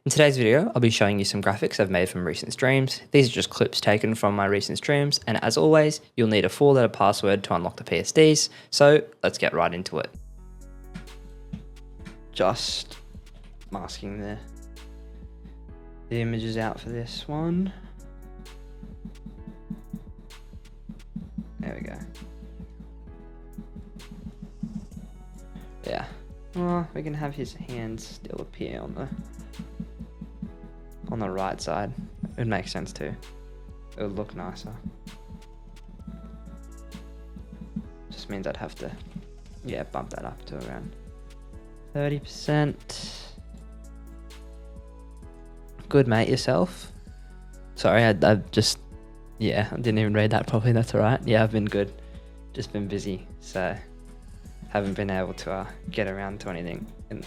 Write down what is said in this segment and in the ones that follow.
In today's video, I'll be showing you some graphics I've made from recent streams. These are just clips taken from my recent streams, and as always, you'll need a 4-letter password to unlock the PSDs, so let's get right into it. Just masking the images out for this one. There we go. Yeah. Well, we can have his hands still appear on the right side. It would make sense too. It would look nicer. Just means I'd have to, bump that up to around 30%. Good, mate. Yourself? Sorry, I just, I didn't even read that properly. That's all right. Yeah, I've been good. Just been busy, so haven't been able to get around to anything in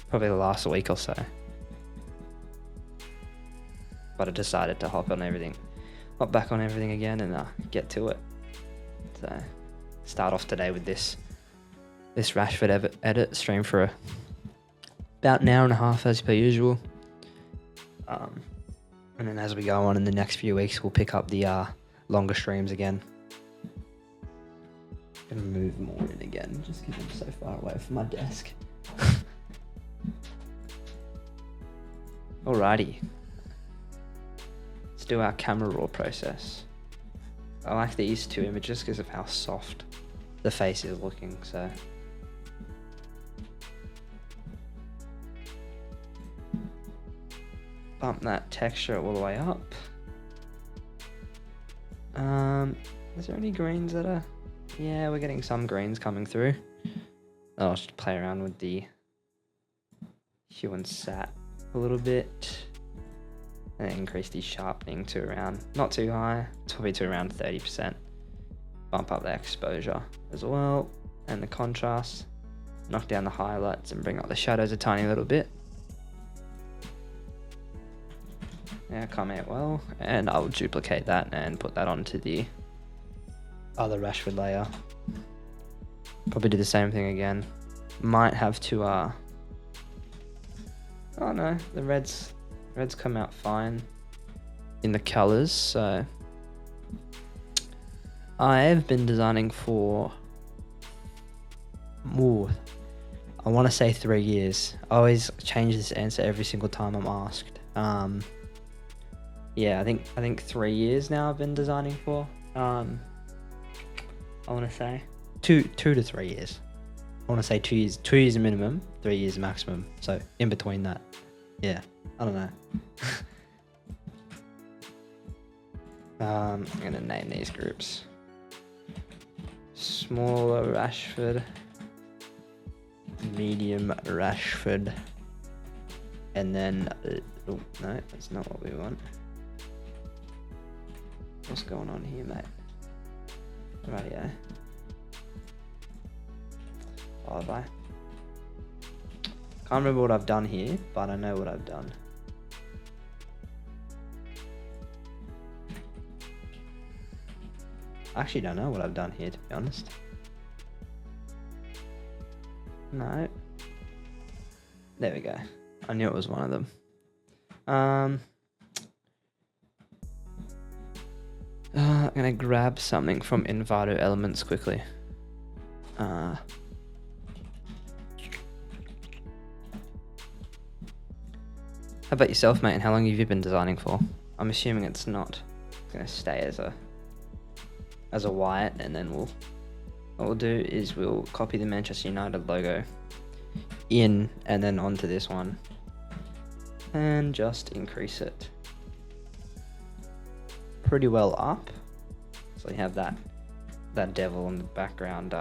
probably the last week or so. But I decided to hop back on everything again and get to it. So start off today with this Rashford edit stream for about an hour and a half as per usual. And then as we go on in the next few weeks, we'll pick up the longer streams again. Gonna move more in again, just because I'm so far away from my desk. Alrighty. Let's do our camera raw process. I like these two images because of how soft the face is looking, so. Bump that texture all the way up. Is there any greens that are... Yeah, we're getting some greens coming through. I'll just play around with the hue and sat a little bit. And increase the sharpening to around, not too high, probably to around 30%. Bump up the exposure as well, and the contrast. Knock down the highlights and bring up the shadows a tiny little bit. Yeah, come out well, and I'll duplicate that and put that onto the other Rashford layer. Probably do the same thing again. Might have to oh no, the reds come out fine in the colors. So I've been designing for I want to say 3 years. I always change this answer every single time I'm asked. I think 3 years now I've been designing for. I want to say two to 3 years. I want to say 2 years. 2 years minimum, 3 years maximum. So in between that, I don't know. I'm gonna name these groups. Smaller Rashford, medium Rashford, and then no, that's not what we want. What's going on here, mate? Rightio. Oh, have I? Can't remember what I've done here, but I know what I've done. I actually don't know what I've done here, to be honest. No. There we go. I knew it was one of them. I'm gonna grab something from Envato Elements quickly. How about yourself, mate? And how long have you been designing for? I'm assuming it's not gonna stay as a white, and then what we'll do is we'll copy the Manchester United logo in and then onto this one, and just increase it pretty well up, so you have that devil in the background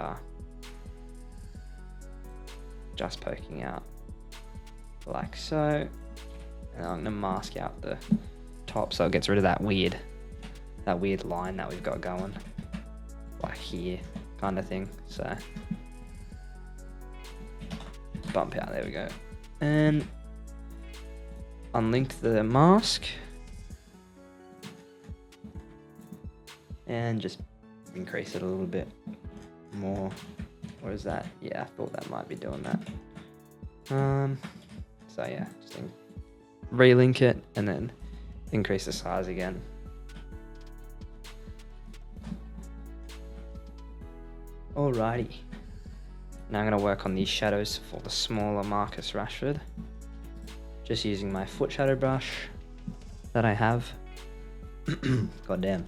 just poking out like so. And I'm gonna mask out the top so it gets rid of that weird line that we've got going like here kind of thing. So bump out, there we go, and unlink the mask and just increase it a little bit more. Or is that? Yeah, I thought that might be doing that. So yeah, just relink it, and then increase the size again. Alrighty. Now I'm going to work on these shadows for the smaller Marcus Rashford. Just using my foot shadow brush that I have. God damn.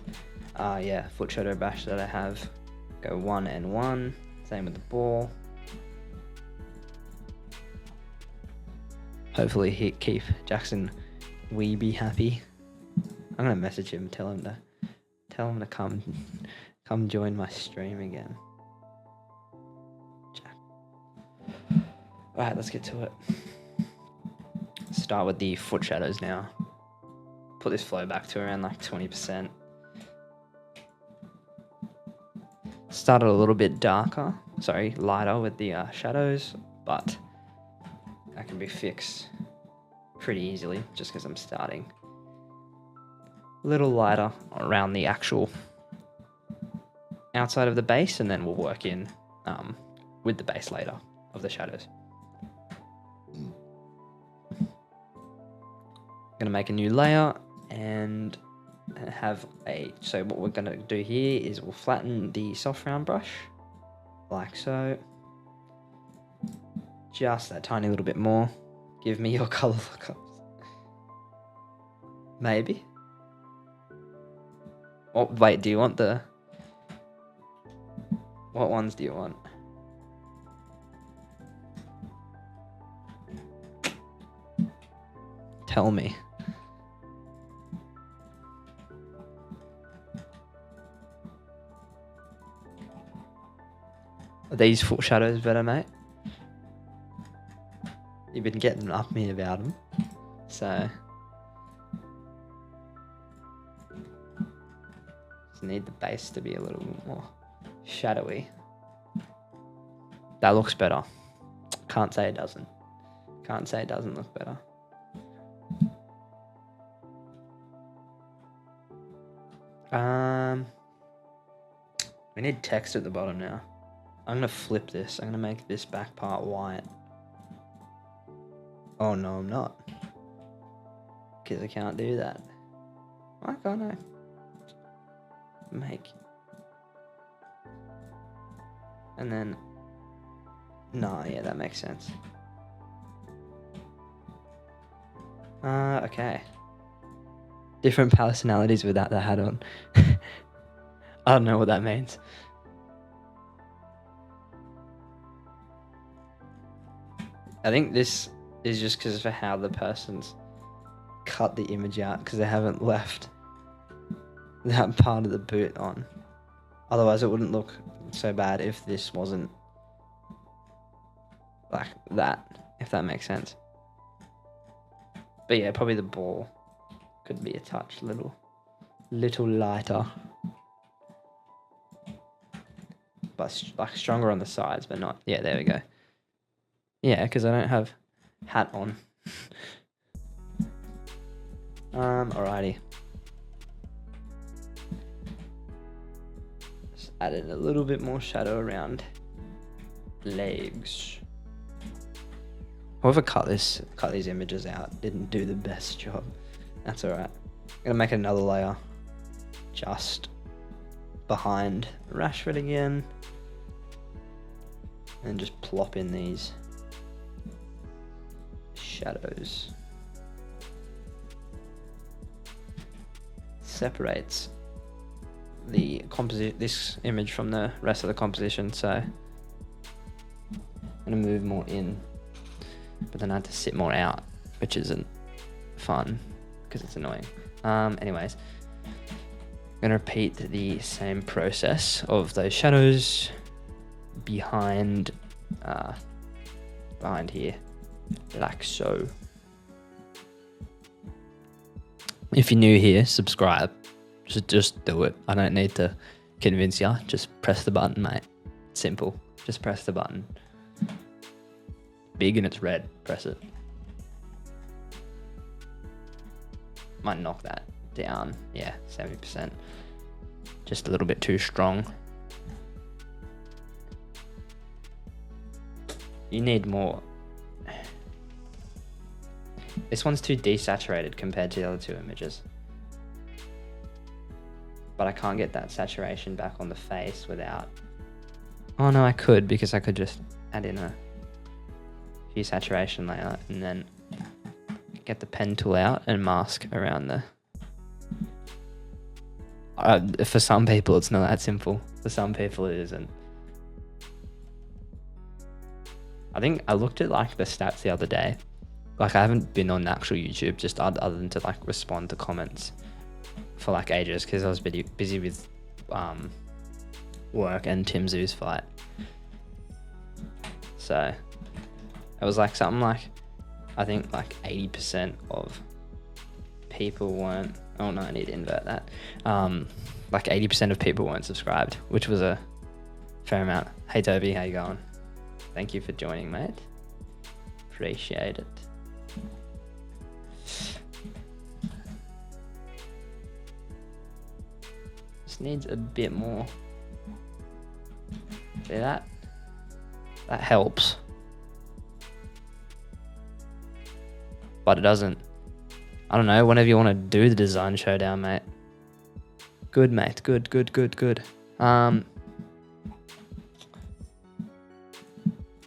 Yeah, foot shadow brush that I have. Go 1 and 1. Same with the ball. Hopefully keep Jackson Weeby happy. I'm gonna message him, tell him to come join my stream again. Alright, let's get to it. Start with the foot shadows now. Put this flow back to around like 20%. Started a little bit lighter with the shadows, but that can be fixed pretty easily just because I'm starting a little lighter around the actual outside of the base, and then we'll work in with the base later of the shadows. Gonna make a new layer and so what we're gonna do here is we'll flatten the soft round brush like so, just that tiny little bit more. Give me your color lookups. Maybe. Oh wait, do you want what ones do you want? Tell me. Are these foot shadows better, mate? You've been getting up me about them, so just need the base to be a little bit more shadowy. That looks better. Can't say it doesn't. Can't say it doesn't look better. We need text at the bottom now. I'm gonna flip this. I'm gonna make this back part white. Oh no, I'm not. Because I can't do that. Why can't I make? And then, no, yeah, that makes sense. Okay. Different personalities without the hat on. I don't know what that means. I think this is just because of how the person's cut the image out, because they haven't left that part of the boot on. Otherwise it wouldn't look so bad if this wasn't like that, if that makes sense. But yeah, probably the ball could be a touch little lighter, but like stronger on the sides, but not. Yeah, there we go. Yeah, because I don't have hat on. Alrighty. Just added a little bit more shadow around legs. Whoever cut these images out didn't do the best job. That's alright. I'm gonna make another layer just behind Rashford again, and just plop in these shadows. Separates the this image from the rest of the composition, so I'm gonna move more in, but then I had to sit more out, which isn't fun because it's annoying. Anyways, I'm gonna repeat the same process of those shadows behind here, like so. If you're new here, subscribe. Just do it. I don't need to convince you. Just press the button, mate. Simple. Just press the button. Big and it's red. Press it. Might knock that down. Yeah, 70%. Just a little bit too strong. You need more. This one's too desaturated compared to the other two images. But I can't get that saturation back on the face without... Oh no, I could, because I could just add in a few saturation layer and then get the pen tool out and mask around the... for some people, it's not that simple. For some people, it isn't. I think I looked at like the stats the other day. Like I haven't been on actual YouTube, just other than to like respond to comments for like ages, because I was busy with work and Tim Zoo's fight. So it was like something like, I think like 80% of people weren't, oh no, I need to invert that. Like 80% of people weren't subscribed, which was a fair amount. Hey Toby, how you going? Thank you for joining, mate. Appreciate it. Just needs a bit more. See that? That helps. But it doesn't. I don't know, whenever you want to do the design showdown, mate. Good, mate. Good.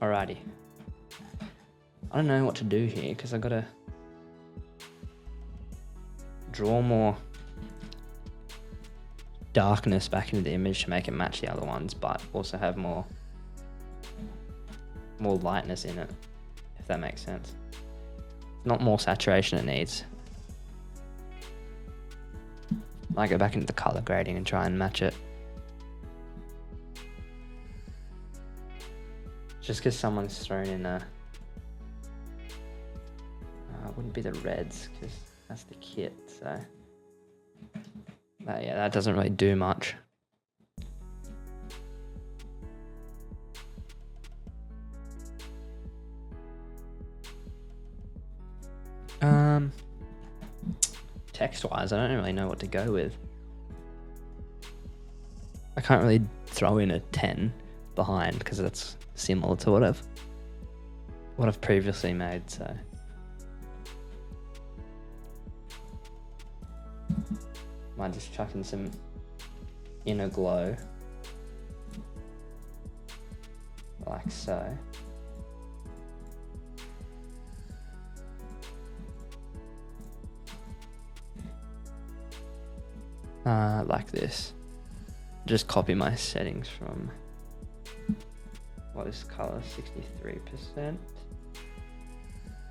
Alrighty. I don't know what to do here, because I've got to draw more darkness back into the image to make it match the other ones, but also have more lightness in it, if that makes sense. Not more saturation it needs. I go back into the color grading and try and match it. Just because someone's thrown in a... it wouldn't be the reds, because that's the kit, so... But yeah, that doesn't really do much. Text-wise, I don't really know what to go with. I can't really throw in a 10 behind, because that's similar to what I've previously made, so... Might just chuck in some inner glow, like so. Like this. Just copy my settings from, what is color, 63%?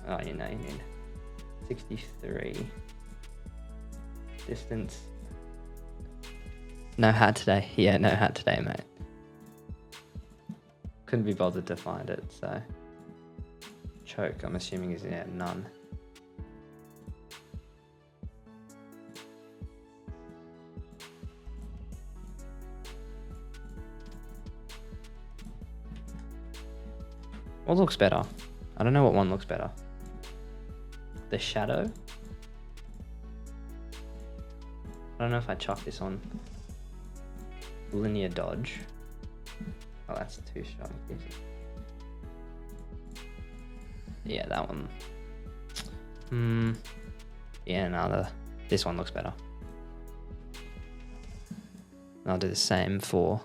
Oh, you need 63. Distance. No hat today. Yeah, no hat today, mate. Couldn't be bothered to find it, so. Choke, I'm assuming is, yeah, none. What looks better? I don't know what one looks better. The shadow? I don't know if I chuck this on linear dodge. Oh, that's too sharp. Yeah, that one. Yeah, no, this one looks better. I'll do the same for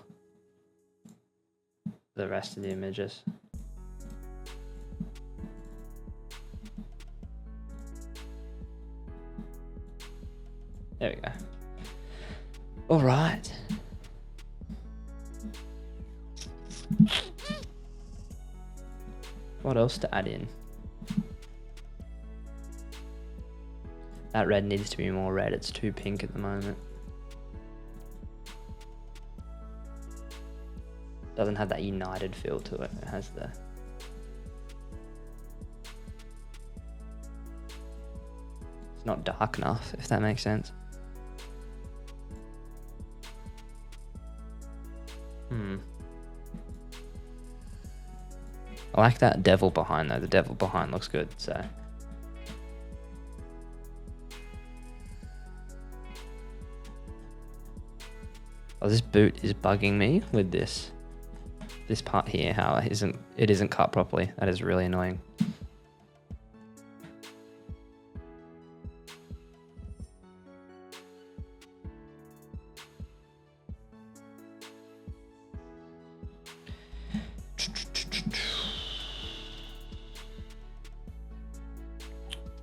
the rest of the images. There we go. All right. What else to add in? That red needs to be more red. It's too pink at the moment. Doesn't have that united feel to it. It has the... It's not dark enough, if that makes sense. I like that devil behind though. The devil behind looks good, so. Oh, this boot is bugging me with this part here, how it isn't cut properly. That is really annoying.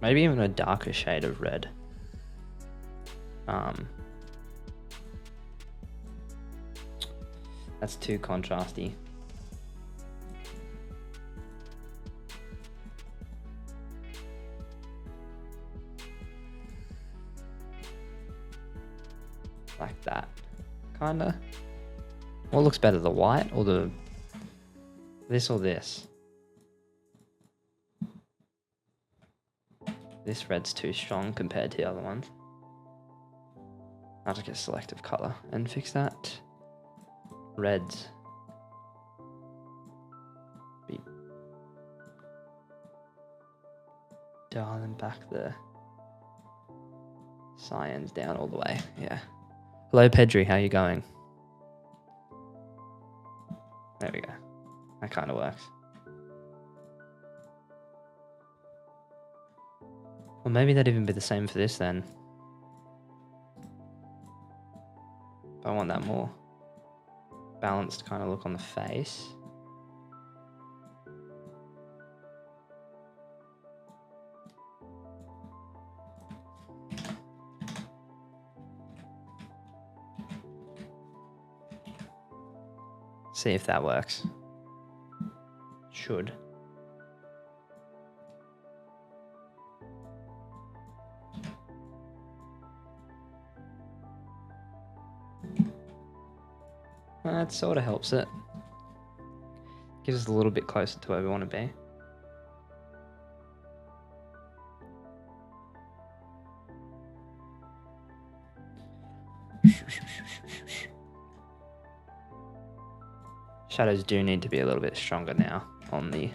Maybe even a darker shade of red. That's too contrasty. Like that, kinda. What looks better, the white or the this or this? This red's too strong compared to the other ones. I'll just get selective color and fix that. Reds. Be dialing back the cyans down all the way. Yeah. Hello, Pedri. How you going? There we go. That kind of works. Well, maybe that'd even be the same for this then. I want that more balanced kind of look on the face. See if that works. Should. That sort of helps it. Gives us a little bit closer to where we want to be. Shadows do need to be a little bit stronger now on the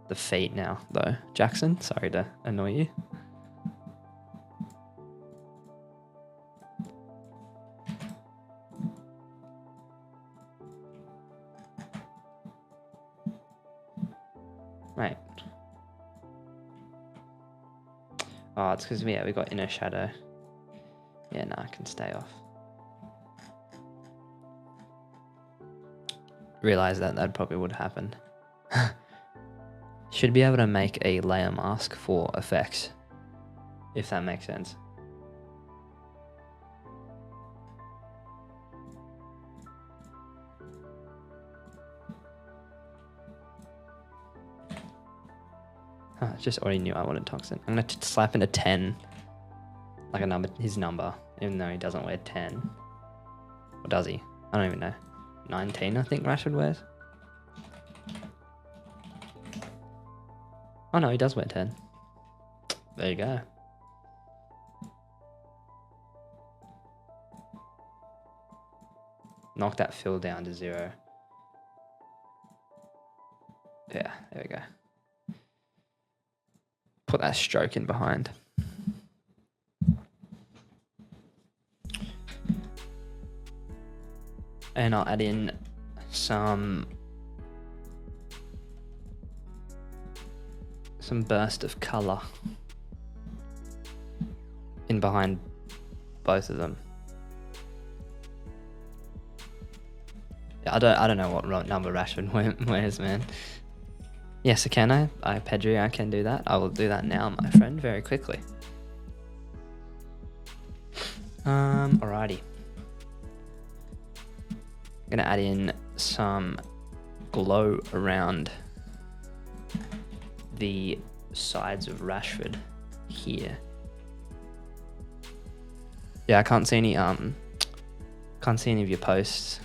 the feet now though. Jackson, sorry to annoy you. Right. Oh, it's because we got inner shadow. Yeah, no, I can stay off. Realize that probably would happen. Should be able to make a layer mask for effects, if that makes sense. I just already knew I wanted toxin. I'm gonna slap in a 10, like a number, his number, even though he doesn't wear 10. Or does he? I don't even know. 19, I think Rashford wears. Oh no, he does wear 10. There you go. Knock that fill down to 0. Yeah, there we go. Put that stroke in behind. And I'll add in some burst of color in behind both of them. Yeah, I don't know what number Rashford wears, man. Yes, I can. Pedri, I can do that. I will do that now, my friend, very quickly. Alrighty. I'm gonna add in some glow around the sides of Rashford here. Yeah, I can't see any of your posts,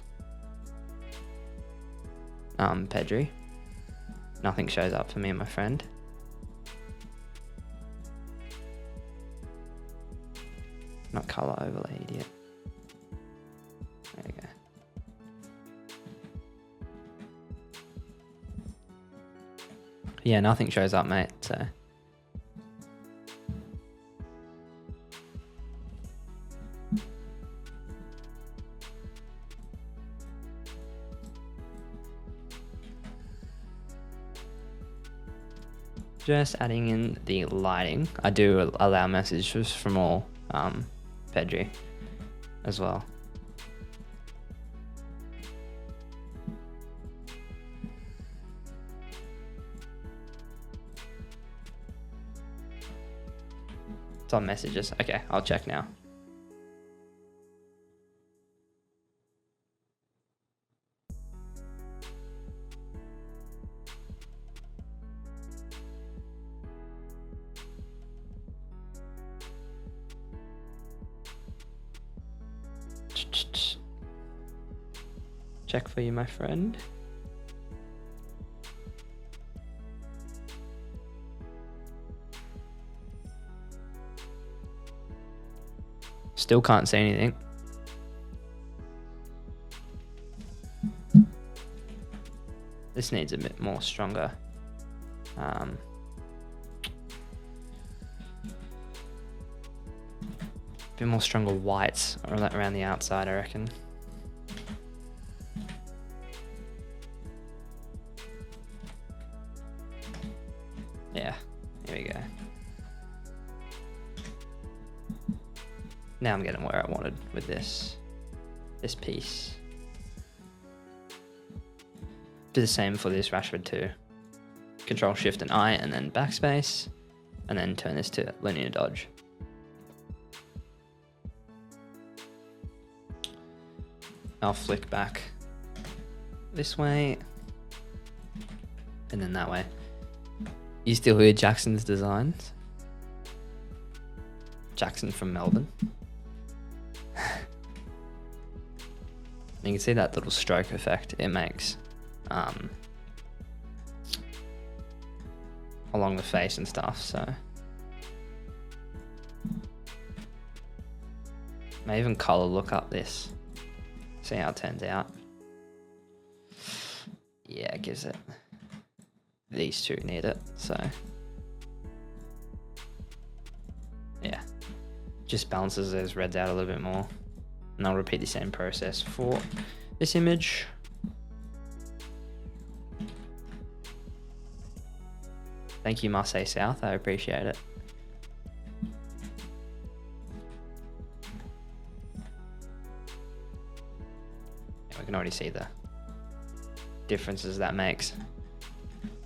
Pedri. Nothing shows up for me, my friend. Not color overlay, idiot. There we go. Yeah, nothing shows up, mate, so. Just adding in the lighting. I do allow messages from all Pedri as well. It's on messages. Okay, I'll check now. Check for you, my friend. Still can't see anything. This needs a bit more stronger. Bit more stronger whites around the outside, I reckon. Yeah, here we go. Now I'm getting where I wanted with this piece. Do the same for this Rashford too. Control Shift and I, and then backspace, and then turn this to linear dodge. I'll flick back this way, and then that way. You still hear Jackson's designs? Jackson from Melbourne. You can see that little stroke effect it makes along the face and stuff, so may even color look up this, see how it turns out. Yeah, it gives it. These two need it, so yeah, just balances those reds out a little bit more. And I'll repeat the same process for this image. Thank you, Marseille South, I appreciate it. Yeah, we can already see the differences that makes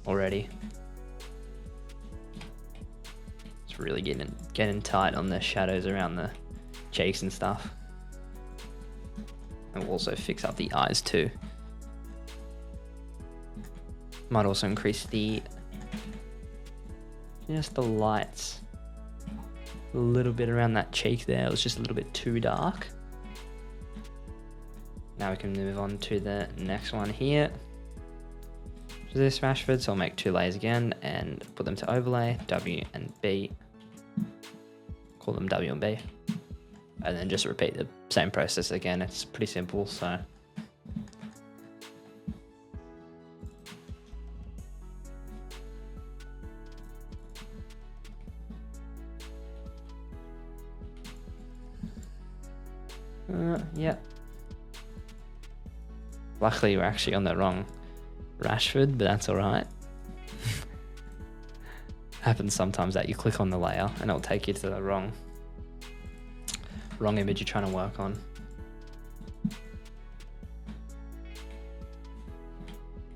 already. It's really getting tight on the shadows around the cheeks and stuff. And we'll also fix up the eyes too. Might also increase just the lights a little bit around that cheek there. It was just a little bit too dark. Now we can move on to the next one here. So this Rashford, so I'll make 2 layers again and put them to overlay, W and B. Call them W and B. And then just repeat the same process again. It's pretty simple, so. Yeah. Luckily, we're actually on the wrong Rashford, but that's all right. Happens sometimes that you click on the layer and it'll take you to the wrong image you're trying to work on.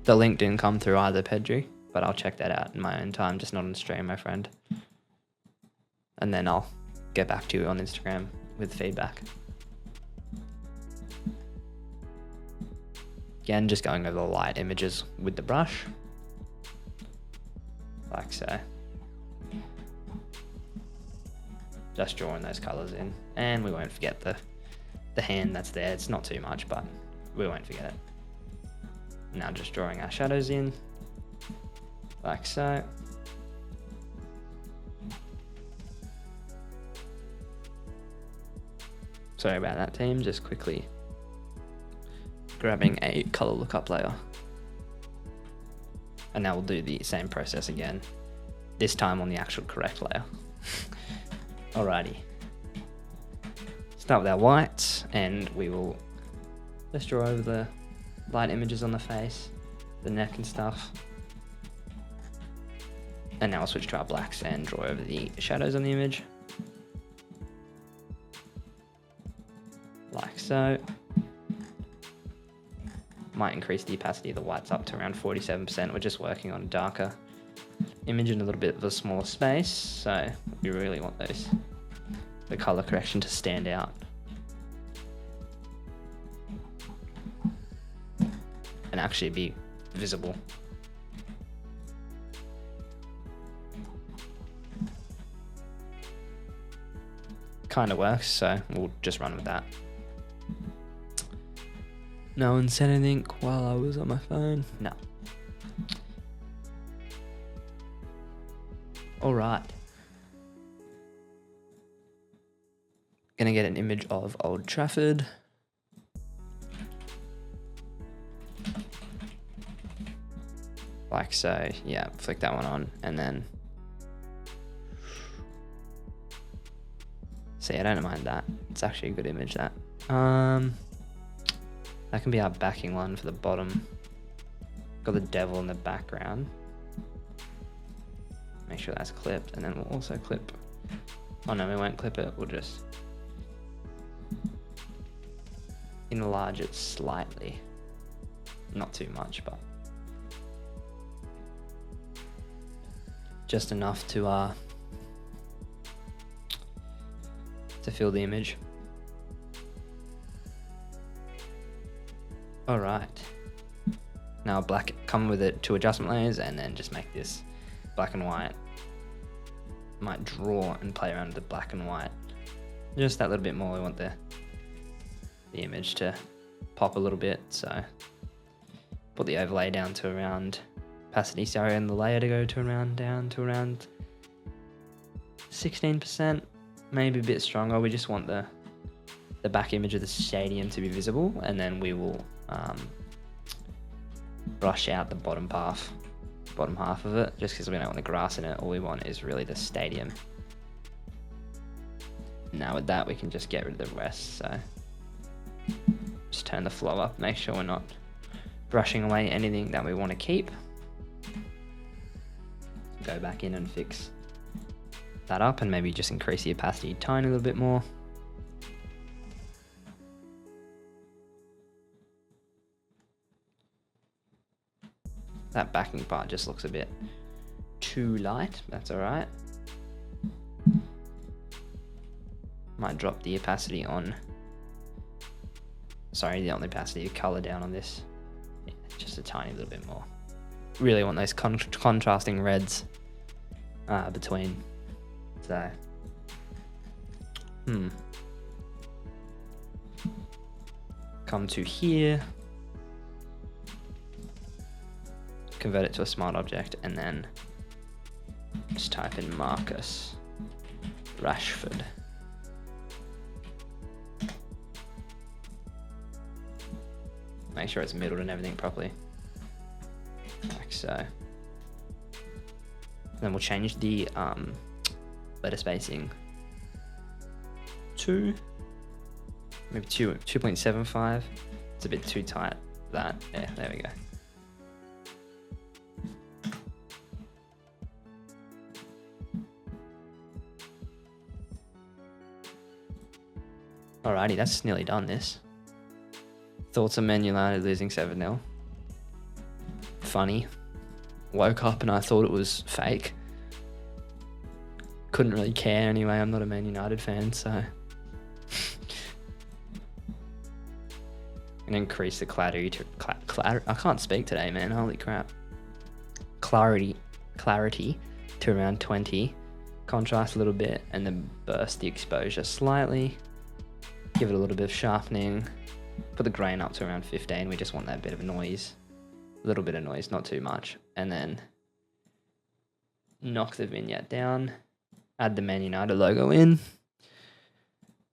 The link didn't come through either, Pedri, but I'll check that out in my own time, just not on stream, my friend. And then I'll get back to you on Instagram with feedback. Again, just going over the light images with the brush, like so. Just drawing those colors in, and we won't forget the hand that's there. It's not too much, but we won't forget it. Now just drawing our shadows in, like so. Sorry about that, team, just quickly grabbing a color lookup layer. And now we'll do the same process again, this time on the actual correct layer. Alrighty. Start with our whites, and we will just draw over the light images on the face, the neck and stuff. And now I'll switch to our blacks and draw over the shadows on the image. Like so. Might increase the opacity of the whites up to around 47%. We're just working on a darker image in a little bit of a smaller space, so we really want those the color correction to stand out. And actually be visible. Kind of works, so we'll just run with that. No one said anything while I was on my phone. No. All right. Gonna get an image of Old Trafford. Like so, yeah, flick that one on and then see, I don't mind that. It's actually a good image, that. That can be our backing one for the bottom. Got the devil in the background. Make sure that's clipped, and then we'll also clip. Oh no, we won't clip it, we'll just enlarge it slightly. Not too much, but just enough to fill the image. All right. Now black, come with it to adjustment layers and then just make this black and white. Might draw and play around with the black and white. Just that little bit more. We want the image to pop a little bit. So put the overlay down to around opacity, sorry, and the layer to go to around, down to around 16%, maybe a bit stronger. We just want the back image of the stadium to be visible, and then we will brush out the bottom half of it, just because we don't want the grass in it. All we want is really the stadium. Now with that, we can just get rid of the rest. So just turn the flow up, make sure we're not brushing away anything that we want to keep. Go back in and fix that up, and maybe just increase the opacity a tiny little bit more. That backing part just looks a bit too light, that's all right. Might drop the opacity on, sorry, the opacity of color down on this, yeah, just a tiny little bit more. Really want those contrasting reds between, so come to here, convert it to a smart object, and then just type in Marcus Rashford. Make sure it's middled and everything properly, like so. Then we'll change the letter spacing to maybe 2.75. It's a bit too tight. That, yeah, there we go. Alrighty, that's nearly done this. Thoughts on Man United losing 7-0. Funny. Woke up and I thought it was fake. Couldn't really care anyway, I'm not a Man United fan, so. And increase the clarity to, I can't speak today, man, holy crap. Clarity to around 20. Contrast a little bit, and then burst the exposure slightly. Give it a little bit of sharpening. Put the grain up to around 15. We just want that bit of noise. A little bit of noise, not too much. And then knock the vignette down. Add the Man United logo in.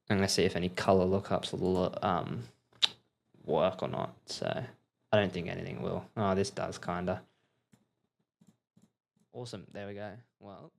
I'm going to see if any color lookups will work or not. So I don't think anything will. Oh, this does, kinda. Awesome. There we go. Well.